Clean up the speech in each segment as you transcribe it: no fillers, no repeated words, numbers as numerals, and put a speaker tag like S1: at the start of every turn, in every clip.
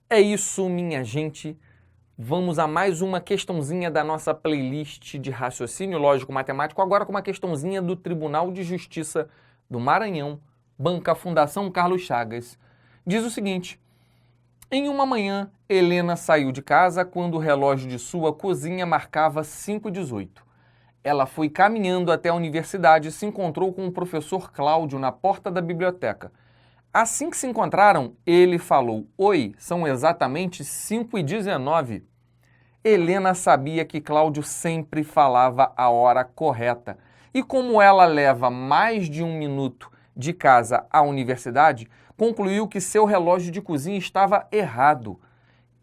S1: É isso, minha gente. Vamos a mais uma questãozinha da nossa playlist de raciocínio lógico-matemático, agora com uma questãozinha do Tribunal de Justiça do Maranhão, banca Fundação Carlos Chagas. Diz o seguinte: em uma manhã, Helena saiu de casa quando o relógio de sua cozinha marcava 5h18. Ela foi caminhando até a universidade e se encontrou com o professor Cláudio na porta da biblioteca. Assim que se encontraram, ele falou: "Oi, são exatamente 5h19. Helena sabia que Cláudio sempre falava a hora correta. E como ela leva mais de 1 minuto de casa à universidade, concluiu que seu relógio de cozinha estava errado.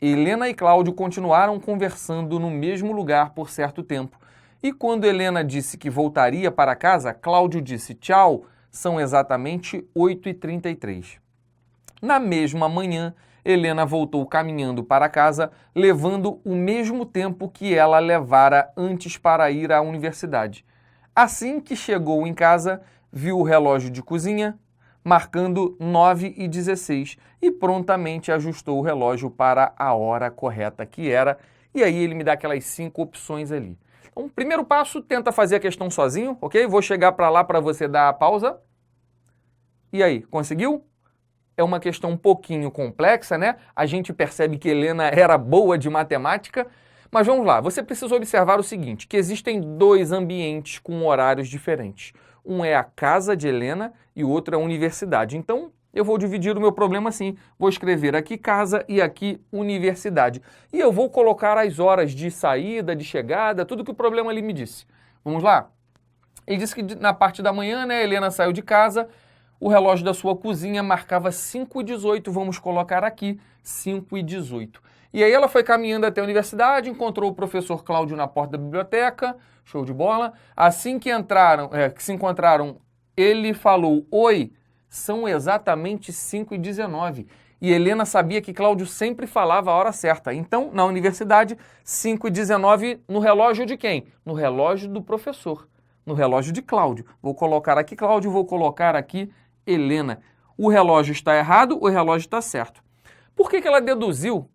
S1: Helena e Cláudio continuaram conversando no mesmo lugar por certo tempo. E quando Helena disse que voltaria para casa, Cláudio disse: "Tchau, são exatamente 8h33. Na mesma manhã, Helena voltou caminhando para casa, levando o mesmo tempo que ela levara antes para ir à universidade. Assim que chegou em casa, viu o relógio de cozinha marcando 9h16 e prontamente ajustou o relógio para a hora correta que era. E aí ele me dá aquelas 5 opções ali. Então, primeiro passo, tenta fazer a questão sozinho, ok? Vou chegar para lá para você dar a pausa. E aí, conseguiu? É uma questão um pouquinho complexa, né? A gente percebe que Helena era boa de matemática, mas vamos lá, você precisa observar o seguinte, que existem 2 ambientes com horários diferentes. Um é a casa de Helena e o outro é a universidade. Então, eu vou dividir o meu problema assim, vou escrever aqui casa e aqui universidade. E eu vou colocar as horas de saída, de chegada, tudo que o problema ali me disse. Vamos lá? Ele disse que na parte da manhã, né, Helena saiu de casa. O relógio da sua cozinha marcava 5h18, vamos colocar aqui 5h18. E aí ela foi caminhando até a universidade, encontrou o professor Cláudio na porta da biblioteca, show de bola. Assim que se encontraram, ele falou: "Oi, são exatamente 5h19. E Helena sabia que Cláudio sempre falava a hora certa. Então, na universidade, 5h19 no relógio de quem? No relógio do professor, no relógio de Cláudio. Vou colocar aqui Cláudio, vou colocar aqui Helena. O relógio está errado, o relógio está certo. Por que ela deduziu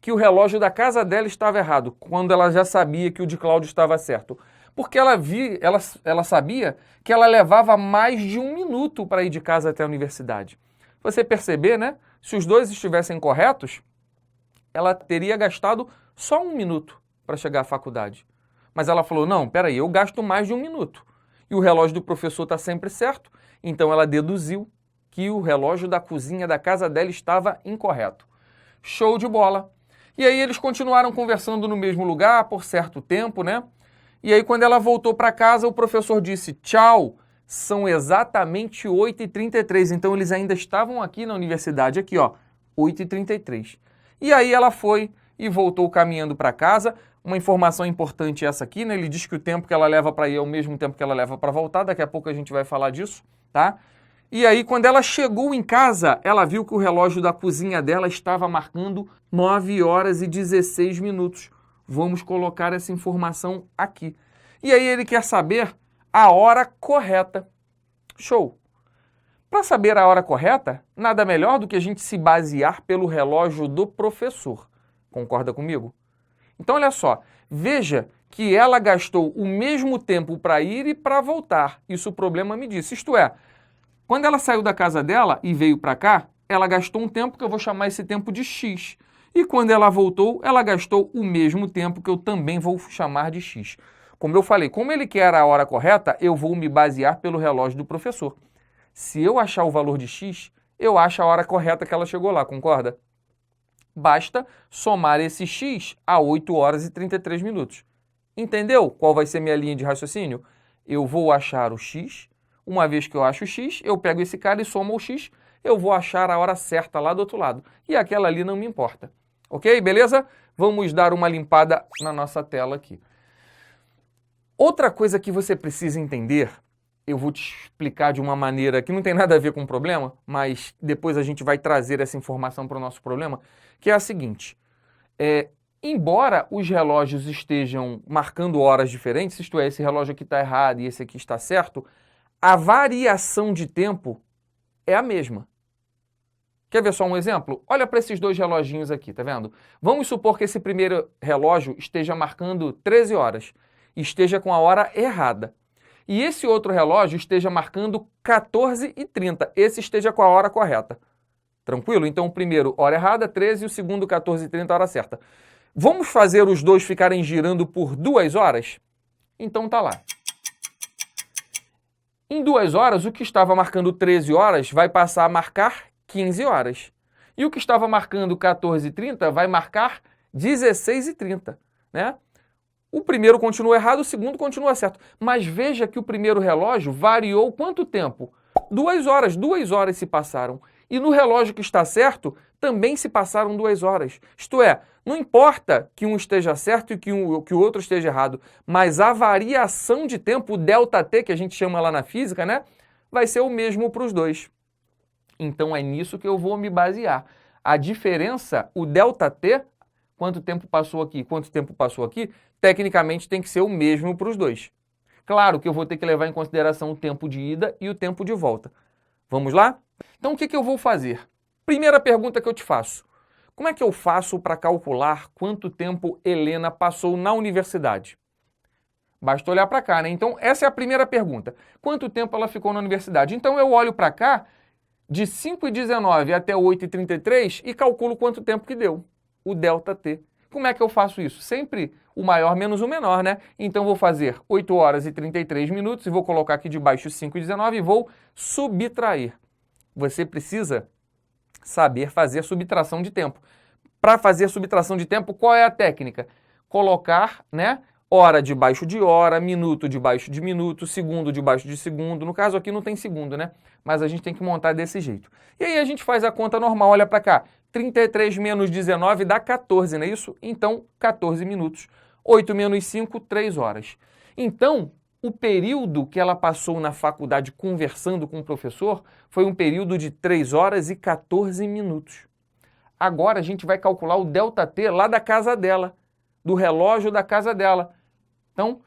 S1: que o relógio da casa dela estava errado, quando ela já sabia que o de Cláudio estava certo? Porque ela sabia que ela levava mais de 1 minuto para ir de casa até a universidade. Você perceber, né? Se os dois estivessem corretos, ela teria gastado só 1 minuto para chegar à faculdade. Mas ela falou: não, peraí, eu gasto mais de 1 minuto. E o relógio do professor está sempre certo. Então ela deduziu que o relógio da cozinha da casa dela estava incorreto. Show de bola! E aí eles continuaram conversando no mesmo lugar por certo tempo, né? E aí quando ela voltou para casa, o professor disse: "Tchau, são exatamente 8h33. Então eles ainda estavam aqui na universidade, aqui ó, 8h33. E aí ela foi e voltou caminhando para casa. Uma informação importante essa aqui, né? Ele diz que o tempo que ela leva para ir é o mesmo tempo que ela leva para voltar. Daqui a pouco a gente vai falar disso, tá? E aí, quando ela chegou em casa, ela viu que o relógio da cozinha dela estava marcando 9h16. Vamos colocar essa informação aqui. E aí ele quer saber a hora correta. Show! Para saber a hora correta, nada melhor do que a gente se basear pelo relógio do professor. Concorda comigo? Então, olha só, veja que ela gastou o mesmo tempo para ir e para voltar. Isso o problema me disse. Isto é, quando ela saiu da casa dela e veio para cá, ela gastou um tempo que eu vou chamar esse tempo de X. E quando ela voltou, ela gastou o mesmo tempo que eu também vou chamar de X. Como eu falei, como ele quer a hora correta, eu vou me basear pelo relógio do professor. Se eu achar o valor de X, eu acho a hora correta que ela chegou lá, concorda? Basta somar esse X a 8h33. Entendeu qual vai ser minha linha de raciocínio? Eu vou achar o X, uma vez que eu acho o X, eu pego esse cara e somo o X, eu vou achar a hora certa lá do outro lado. E aquela ali não me importa. Ok? Beleza? Vamos dar uma limpada na nossa tela aqui. Outra coisa que você precisa entender, eu vou te explicar de uma maneira que não tem nada a ver com o problema, mas depois a gente vai trazer essa informação para o nosso problema, que é a seguinte. embora os relógios estejam marcando horas diferentes, isto é, esse relógio aqui está errado e esse aqui está certo, a variação de tempo é a mesma. Quer ver só um exemplo? Olha para esses dois reloginhos aqui, tá vendo? Vamos supor que esse primeiro relógio esteja marcando 13 horas e esteja com a hora errada. E esse outro relógio esteja marcando 14h30, esse esteja com a hora correta. Tranquilo? Então o primeiro, hora errada, 13, e o segundo, 14h30, hora certa. Vamos fazer os dois ficarem girando por 2 horas? Então tá lá. Em 2 horas, o que estava marcando 13 horas vai passar a marcar 15 horas. E o que estava marcando 14h30 vai marcar 16h30, né? O primeiro continua errado, o segundo continua certo. Mas veja que o primeiro relógio variou quanto tempo? 2 horas, 2 horas se passaram. E no relógio que está certo, também se passaram 2 horas. Isto é, não importa que um esteja certo e que o outro esteja errado, mas a variação de tempo, o ΔT, que a gente chama lá na física, né, vai ser o mesmo para os dois. Então é nisso que eu vou me basear. A diferença, o ΔT, quanto tempo passou aqui, quanto tempo passou aqui, tecnicamente tem que ser o mesmo para os dois. Claro que eu vou ter que levar em consideração o tempo de ida e o tempo de volta. Vamos lá? Então o que eu vou fazer? Primeira pergunta que eu te faço. Como é que eu faço para calcular quanto tempo Helena passou na universidade? Basta olhar para cá, né? Então essa é a primeira pergunta. Quanto tempo ela ficou na universidade? Então eu olho para cá, de 5h19 até 8h33 e calculo quanto tempo que deu, o ΔT. Como é que eu faço isso? Sempre o maior menos o menor, né? Então vou fazer 8 horas e 33 minutos e vou colocar aqui debaixo 5h19 e vou subtrair. Você precisa saber fazer subtração de tempo. Para fazer subtração de tempo, qual é a técnica? Colocar, né, hora debaixo de hora, minuto debaixo de minuto, segundo debaixo de segundo. No caso aqui não tem segundo, né? Mas a gente tem que montar desse jeito. E aí a gente faz a conta normal, olha para cá. 33 menos 19 dá 14, não é isso? Então, 14 minutos. 8 menos 5, 3 horas. Então, o período que ela passou na faculdade conversando com o professor foi um período de 3 horas e 14 minutos. Agora a gente vai calcular o ΔT lá da casa dela, do relógio da casa dela. Então,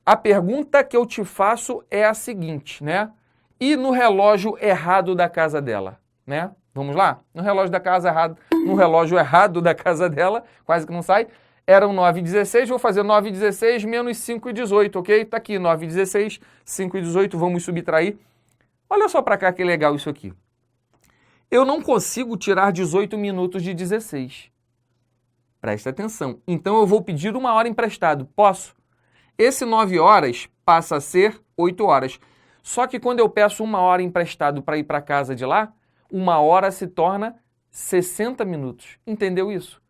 S1: a pergunta que eu te faço é a seguinte, né? E no relógio errado da casa dela, né? Vamos lá? No relógio errado da casa dela, quase que não sai, eram 9h16, vou fazer 9h16 menos 5h18, ok? Tá aqui, 9h16, 5h18, vamos subtrair. Olha só para cá que legal isso aqui. Eu não consigo tirar 18 minutos de 16. Presta atenção. Então eu vou pedir 1 hora emprestado. Posso? Esse 9 horas passa a ser 8 horas. Só que quando eu peço 1 hora emprestado para ir para casa de lá, 1 hora se torna 60 minutos. Entendeu isso?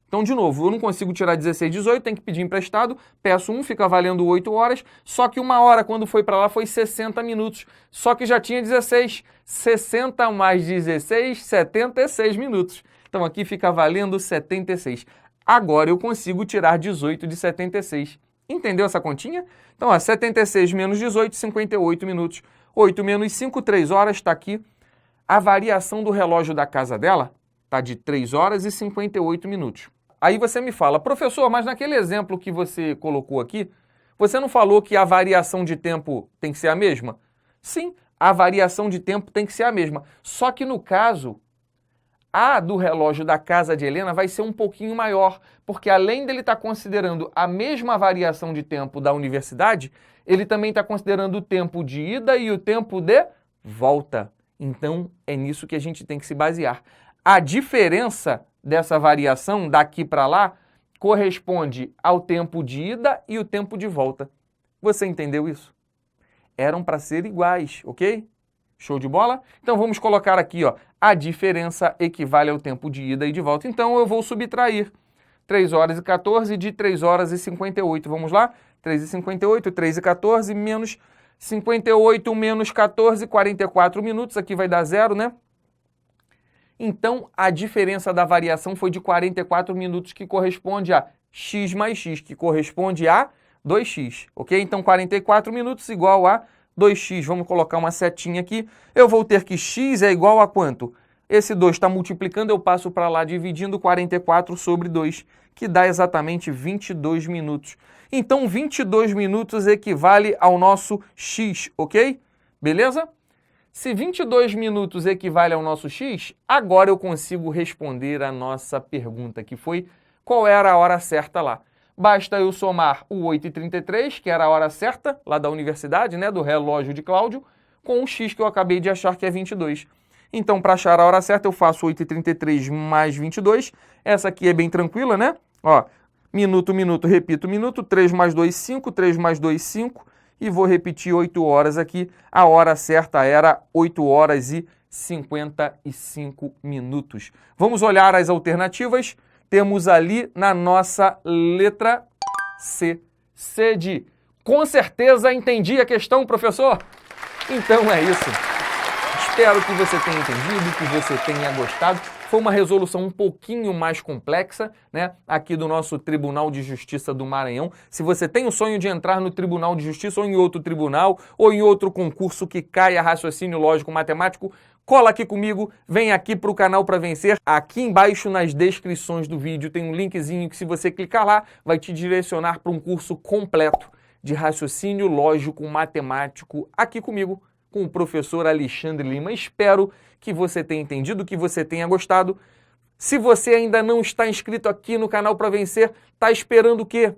S1: Então, de novo, eu não consigo tirar 16, 18, tenho que pedir emprestado, peço 1, fica valendo 8 horas, só que 1 hora quando foi para lá foi 60 minutos, só que já tinha 16, 60 mais 16, 76 minutos. Então aqui fica valendo 76. Agora eu consigo tirar 18 de 76. Entendeu essa continha? Então, ó, 76 menos 18, 58 minutos. 8 menos 5, 3 horas, está aqui. A variação do relógio da casa dela está de 3 horas e 58 minutos. Aí você me fala, professor, mas naquele exemplo que você colocou aqui, você não falou que a variação de tempo tem que ser a mesma? Sim, a variação de tempo tem que ser a mesma. Só que no caso, a do relógio da casa de Helena vai ser um pouquinho maior, porque além dele estar considerando a mesma variação de tempo da universidade, ele também está considerando o tempo de ida e o tempo de volta. Então, é nisso que a gente tem que se basear. A diferença dessa variação daqui para lá corresponde ao tempo de ida e o tempo de volta. Você entendeu isso? Eram para ser iguais, ok? Show de bola? Então vamos colocar aqui, ó, a diferença equivale ao tempo de ida e de volta. Então eu vou subtrair 3 horas e 14 de 3 horas e 58. Vamos lá? 3 e 58, 3 e 14 menos 58 menos 14, 44 minutos. Aqui vai dar 0, né? Então, a diferença da variação foi de 44 minutos, que corresponde a x mais x, que corresponde a 2x, ok? Então, 44 minutos igual a 2x. Vamos colocar uma setinha aqui. Eu vou ter que x é igual a quanto? Esse 2 está multiplicando, eu passo para lá dividindo 44 sobre 2, que dá exatamente 22 minutos. Então, 22 minutos equivale ao nosso x, ok? Beleza? Se 22 minutos equivale ao nosso x, agora eu consigo responder a nossa pergunta, que foi qual era a hora certa lá. Basta eu somar o 8h33, que era a hora certa, lá da universidade, né, do relógio de Cláudio, com o x que eu acabei de achar, que é 22. Então, para achar a hora certa, eu faço 8h33 mais 22. Essa aqui é bem tranquila, né? Ó, minuto, minuto, repito, minuto. 3 mais 2, 5. 3 mais 2, 5. E vou repetir 8 horas aqui. A hora certa era 8 horas e 55 minutos. Vamos olhar as alternativas. Temos ali na nossa letra C. C de com certeza entendi a questão, professor. Então é isso. Espero que você tenha entendido, que você tenha gostado. Foi uma resolução um pouquinho mais complexa, né, aqui do nosso Tribunal de Justiça do Maranhão. Se você tem o sonho de entrar no Tribunal de Justiça ou em outro tribunal, ou em outro concurso que caia raciocínio lógico matemático, cola aqui comigo, vem aqui para o canal para vencer. Aqui embaixo nas descrições do vídeo tem um linkzinho que, se você clicar lá, vai te direcionar para um curso completo de raciocínio lógico matemático aqui comigo, com o professor Alexandre Lima. Espero que você tenha entendido, que você tenha gostado. Se você ainda não está inscrito aqui no canal para vencer, está esperando o quê?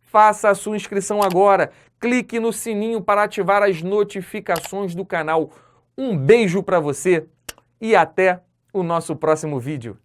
S1: Faça a sua inscrição agora. Clique no sininho para ativar as notificações do canal. Um beijo para você e até o nosso próximo vídeo.